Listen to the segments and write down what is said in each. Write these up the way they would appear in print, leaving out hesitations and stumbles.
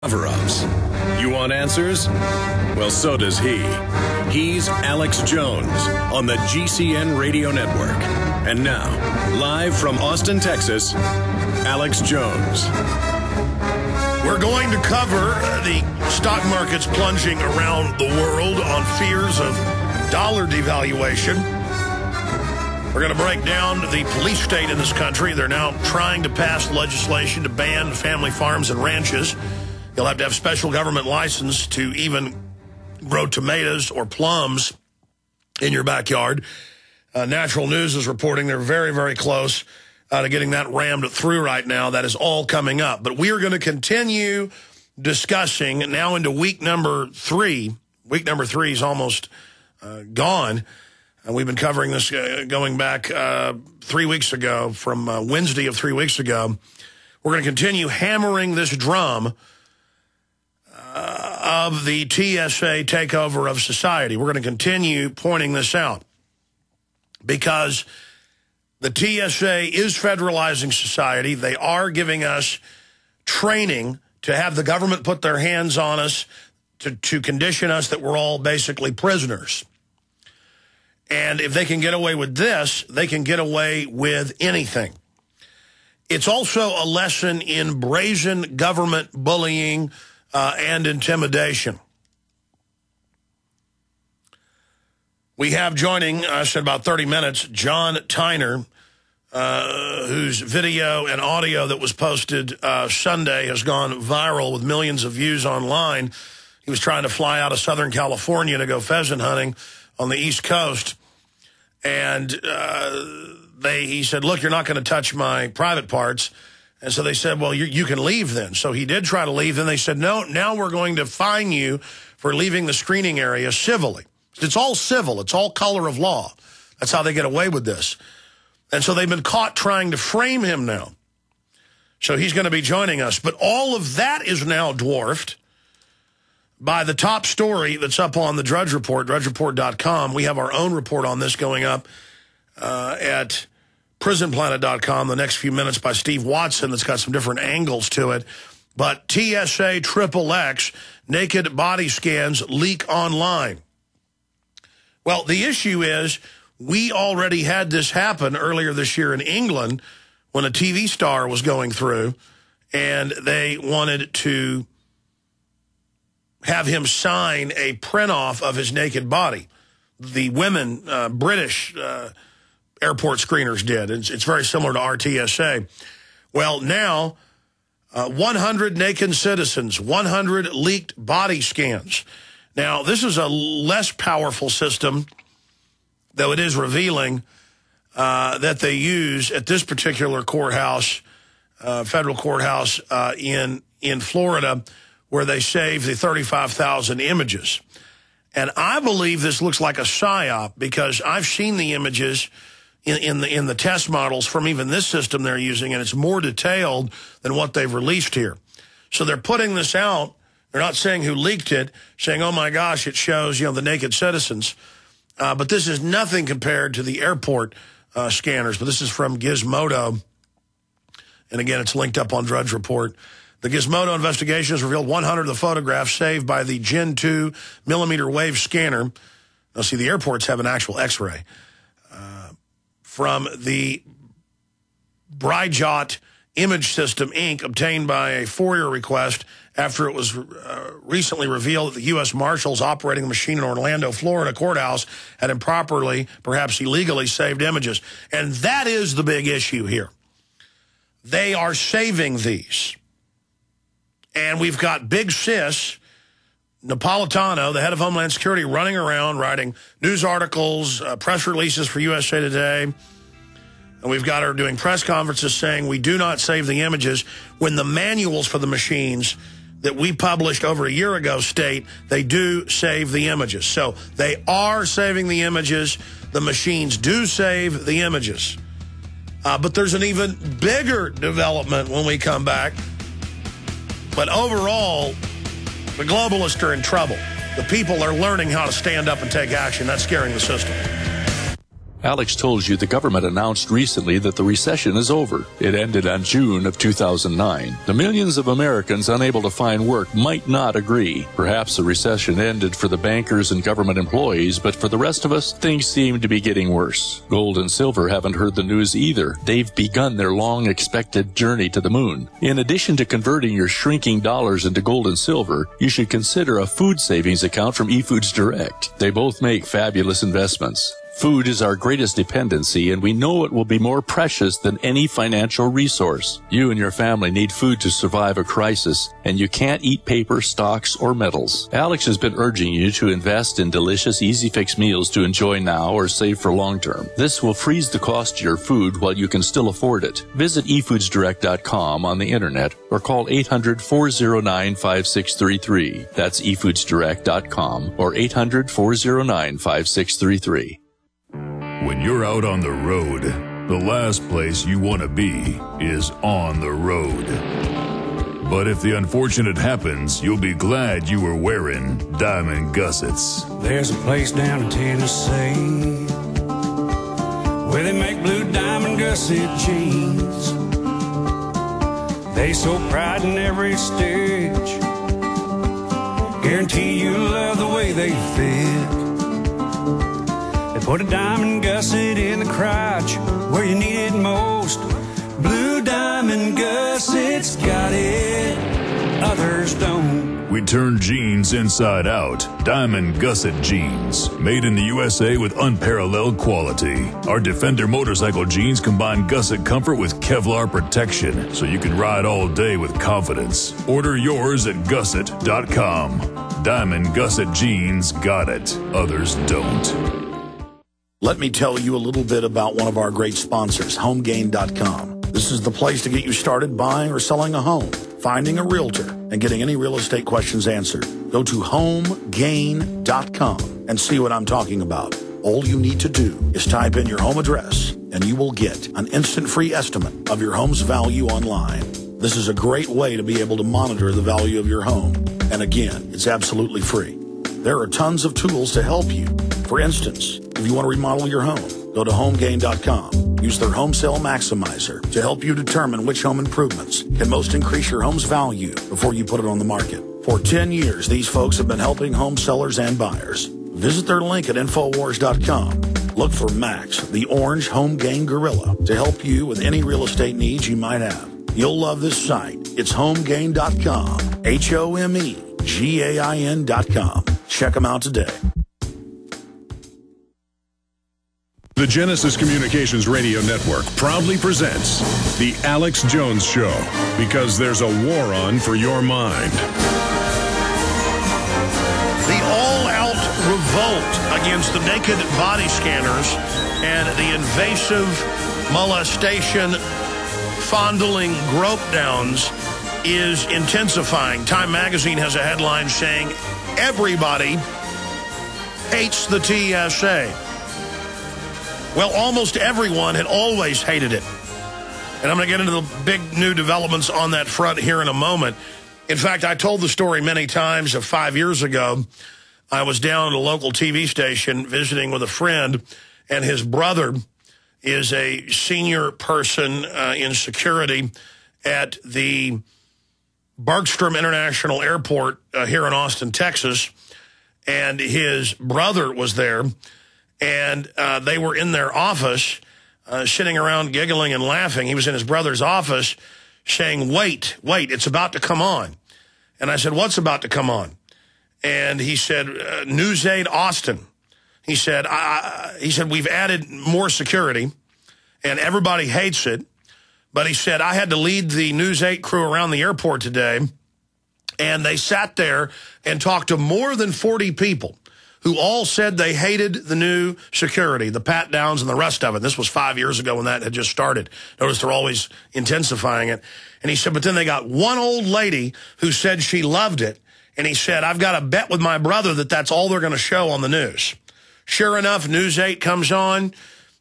cover-ups. You want answers? Well, so does he. He's Alex Jones on the GCN Radio Network. And now, live from Austin, Texas, Alex Jones. We're going to cover the stock markets plunging around the world on fears of dollar devaluation. We're going to break down the police state in this country. They're now trying to pass legislation to ban family farms and ranches. You'll have to have special government license to even grow tomatoes or plums in your backyard. Natural News is reporting they're very, very close to getting that rammed through right now. That is all coming up. But we are going to continue discussing now into week number 3. Week number 3 is almost gone. And we've been covering this going back 3 weeks ago, from Wednesday of 3 weeks ago. We're going to continue hammering this drum of the TSA takeover of society. We're going to continue pointing this out because the TSA is federalizing society. They are giving us training to have the government put their hands on us to condition us that we're all basically prisoners. And if they can get away with this, they can get away with anything. It's also a lesson in brazen government bullying and intimidation. We have joining us in about 30 minutes, John Tyner, whose video and audio that was posted Sunday has gone viral with millions of views online. He was trying to fly out of Southern California to go pheasant hunting on the East Coast. And he said, look, you're not going to touch my private parts. And so they said, well, you can leave then. So he did try to leave. Then they said, no, now we're going to fine you for leaving the screening area civilly. It's all civil. It's all color of law. That's how they get away with this. And so they've been caught trying to frame him now. So he's going to be joining us. But all of that is now dwarfed by the top story that's up on the Drudge Report, drudgereport.com. We have our own report on this going up at prisonplanet.com the next few minutes by Steve Watson that's got some different angles to it. But TSA XXX naked body scans leak online. Well, the issue is we already had this happen earlier this year in England when a TV star was going through and they wanted to have him sign a print-off of his naked body. The women, British airport screeners did. It's very similar to our TSA. Well, now, 100 naked citizens, 100 leaked body scans. Now, this is a less powerful system, though it is revealing, that they use at this particular courthouse, federal courthouse in Florida, where they saved the 35,000 images. And I believe this looks like a psyop because I've seen the images in the test models from even this system they're using, and it's more detailed than what they've released here. So they're putting this out. They're not saying who leaked it, saying, oh, my gosh, it shows, the naked citizens. But this is nothing compared to the airport scanners. But this is from Gizmodo. And, again, it's linked up on Drudge Report. The Gizmodo investigation has revealed 100 of the photographs saved by the Gen 2 millimeter wave scanner. Now, see, the airports have an actual X-ray. From the Bryjot image system, Inc., obtained by a FOIA request after it was recently revealed that the U.S. Marshals operating a machine in Orlando, Florida courthouse had improperly, perhaps illegally, saved images. And that is the big issue here. They are saving these. And we've got Big Sis, Napolitano, the head of Homeland Security, running around writing news articles, press releases for USA Today. And we've got her doing press conferences saying we do not save the images when the manuals for the machines that we published over a year ago state they do save the images. So they are saving the images. The machines do save the images. But there's an even bigger development when we come back. But overall, the globalists are in trouble. The people are learning how to stand up and take action. That's scaring the system. Alex told you the government announced recently that the recession is over. It ended on June of 2009. The millions of Americans unable to find work might not agree. Perhaps the recession ended for the bankers and government employees, but for the rest of us, things seem to be getting worse. Gold and silver haven't heard the news either. They've begun their long-expected journey to the moon. In addition to converting your shrinking dollars into gold and silver, you should consider a food savings account from eFoods Direct. They both make fabulous investments. Food is our greatest dependency, and we know it will be more precious than any financial resource. You and your family need food to survive a crisis, and you can't eat paper, stocks, or metals. Alex has been urging you to invest in delicious, easy-fix meals to enjoy now or save for long-term. This will freeze the cost of your food while you can still afford it. Visit efoodsdirect.com on the internet or call 800-409-5633. That's efoodsdirect.com or 800-409-5633. When you're out on the road, the last place you want to be is on the road. But if the unfortunate happens, you'll be glad you were wearing diamond gussets. There's a place down in Tennessee where they make blue diamond gusset jeans. They so pride in every stitch, guarantee you'll love the way they fit. They put a diamond gusset in the crotch where you need it most. Blue diamond gussets got it, others don't. We turn jeans inside out. Diamond gusset jeans, made in the USA with unparalleled quality. Our Defender motorcycle jeans combine gusset comfort with Kevlar protection, so you can ride all day with confidence. Order yours at gusset.com. Diamond gusset jeans got it, others don't. Let me tell you a little bit about one of our great sponsors, HomeGain.com. This is the place to get you started buying or selling a home, finding a realtor, and getting any real estate questions answered. Go to HomeGain.com and see what I'm talking about. All you need to do is type in your home address, and you will get an instant free estimate of your home's value online. This is a great way to be able to monitor the value of your home. And again, it's absolutely free. There are tons of tools to help you. For instance, if you want to remodel your home, go to HomeGain.com. Use their Home Sale Maximizer to help you determine which home improvements can most increase your home's value before you put it on the market. For 10 years, these folks have been helping home sellers and buyers. Visit their link at Infowars.com. Look for Max, the orange Home Gain Gorilla, to help you with any real estate needs you might have. You'll love this site. It's HomeGain.com. HomeGain.com. Check them out today. The Genesis Communications Radio Network proudly presents The Alex Jones Show, because there's a war on for your mind. The all-out revolt against the naked body scanners and the invasive molestation, fondling grope downs is intensifying. Time magazine has a headline saying, everybody hates the TSA. Well, almost everyone had always hated it. And I'm going to get into the big new developments on that front here in a moment. In fact, I told the story many times of 5 years ago. I was down at a local TV station visiting with a friend, and his brother is a senior person in security at the Bergstrom International Airport here in Austin, Texas. And his brother was there. And they were in their office, sitting around giggling and laughing. He was in his brother's office saying, wait, it's about to come on. And I said, what's about to come on? And he said, NewsAid Austin. He said, we've added more security, and everybody hates it. But he said, I had to lead the News 8 crew around the airport today, and they sat there and talked to more than 40 people who all said they hated the new security, the pat-downs and the rest of it. This was 5 years ago when that had just started. Notice they're always intensifying it. And he said, but then they got one old lady who said she loved it. And he said, I've got a bet with my brother that that's all they're going to show on the news. Sure enough, News 8 comes on.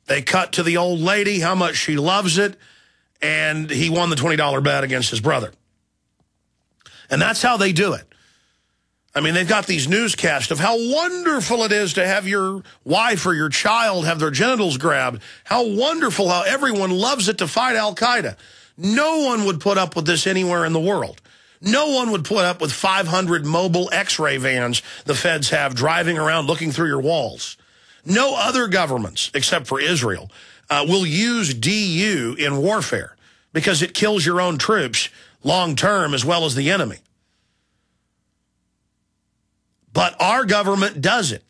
They cut to the old lady, how much she loves it. And he won the $20 bet against his brother. And that's how they do it. I mean, they've got these newscasts of how wonderful it is to have your wife or your child have their genitals grabbed. How wonderful, how everyone loves it to fight al-Qaeda. No one would put up with this anywhere in the world. No one would put up with 500 mobile X-ray vans the feds have driving around looking through your walls. No other governments, except for Israel, will use DU in warfare because it kills your own troops long-term as well as the enemy. But our government does it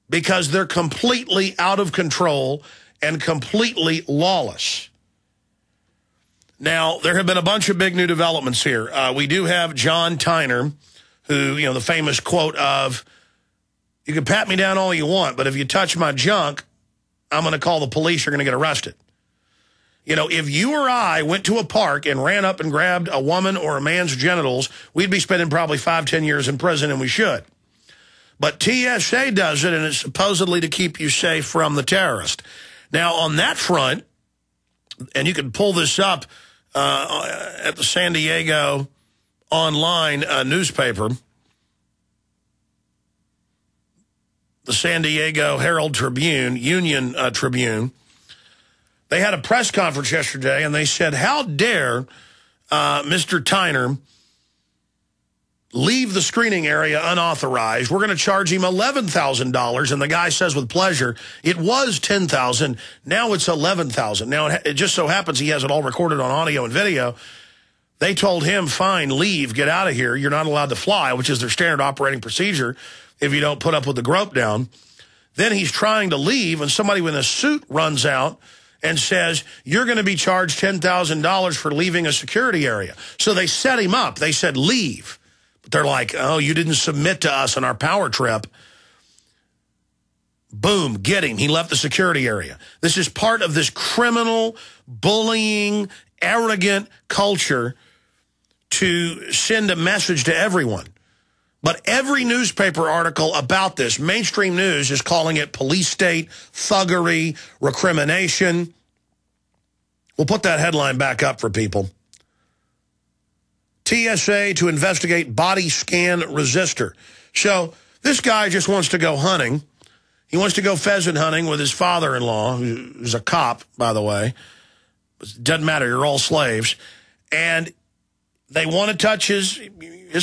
because they're completely out of control and completely lawless. Now, there have been a bunch of big new developments here. We do have John Tyner, who, you know, the famous quote of, you can pat me down all you want, but if you touch my junk, I'm going to call the police, you're going to get arrested. You know, if you or I went to a park and ran up and grabbed a woman or a man's genitals, we'd be spending probably 5-10 years in prison, and we should. But TSA does it, and it's supposedly to keep you safe from the terrorist. Now, on that front, and you can pull this up at the San Diego online newspaper, the San Diego Herald Tribune, Union Tribune. They had a press conference yesterday, and they said, how dare Mr. Tyner leave the screening area unauthorized? We're going to charge him $11,000. And the guy says with pleasure, it was $10,000. Now it's $11,000. Now it just so happens he has it all recorded on audio and video. They told him, fine, leave, get out of here. You're not allowed to fly, which is their standard operating procedure if you don't put up with the grope down. Then he's trying to leave, and somebody with a suit runs out and says, you're going to be charged $10,000 for leaving a security area. So they set him up. They said, leave. But they're like, oh, you didn't submit to us on our power trip. Boom, get him. He left the security area. This is part of this criminal, bullying, arrogant culture to send a message to everyone. But every newspaper article about this, mainstream news, is calling it police state, thuggery, recrimination. We'll put that headline back up for people. TSA to investigate body scan resistor. So this guy just wants to go hunting. He wants to go pheasant hunting with his father-in-law, who's a cop, by the way. It doesn't matter, you're all slaves. And they want to touch his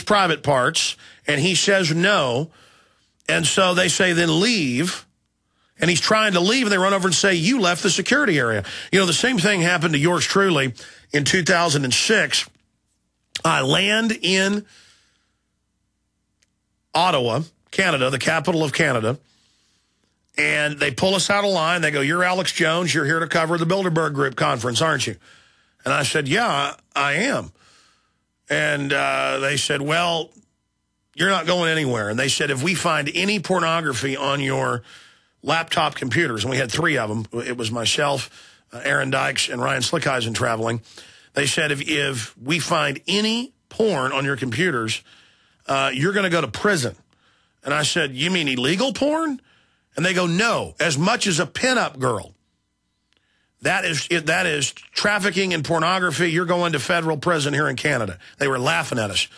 private parts, and he says no. And so they say, then leave. And he's trying to leave, and they run over and say, you left the security area. You know, the same thing happened to yours truly in 2006. I land in Ottawa, Canada, the capital of Canada, and they pull us out of line. They go, you're Alex Jones. You're here to cover the Bilderberg Group conference, aren't you? And I said, yeah, I am. And they said, well, you're not going anywhere. And they said, if we find any pornography on your laptop computers, and we had 3 of them, it was myself, Aaron Dykes, and Ryan Slickeisen traveling. They said, if we find any porn on your computers, you're going to go to prison. And I said, you mean illegal porn? And they go, no, as much as a pinup girl. That is trafficking in pornography. You're going to federal prison here in Canada. They were laughing at us.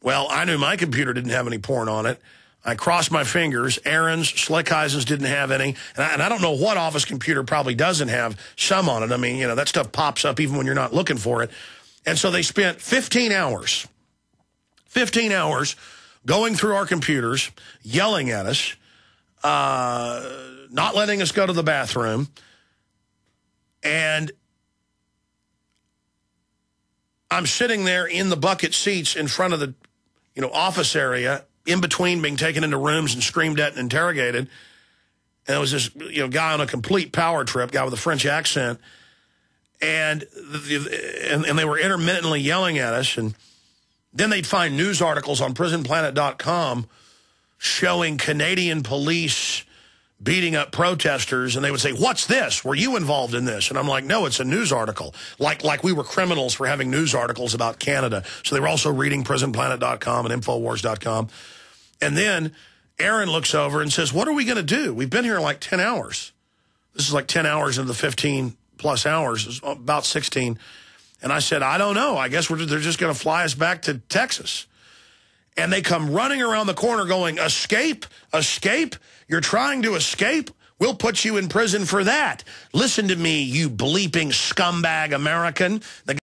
Well, I knew my computer didn't have any porn on it. I crossed my fingers. Aaron's, Slickheisen's didn't have any. And I don't know what office computer probably doesn't have some on it. I mean, you know, that stuff pops up even when you're not looking for it. And so they spent 15 hours going through our computers, yelling at us, not letting us go to the bathroom. And I'm sitting there in the bucket seats in front of the, you know, office area, in between being taken into rooms and screamed at and interrogated. And it was this, you know, guy on a complete power trip, guy with a French accent. And they were intermittently yelling at us. And then they'd find news articles on prisonplanet.com showing Canadian police beating up protesters, and they would say, what's this? Were you involved in this? And I'm like, no, it's a news article. Like we were criminals for having news articles about Canada. So they were also reading prisonplanet.com and Infowars.com. And then Aaron looks over and says, what are we going to do? We've been here like 10 hours. This is like 10 hours into the 15-plus hours, it's about 16. And I said, I don't know. I guess they're just going to fly us back to Texas. and they come running around the corner going, escape, escape, you're trying to escape? We'll put you in prison for that. Listen to me, you bleeping scumbag American. The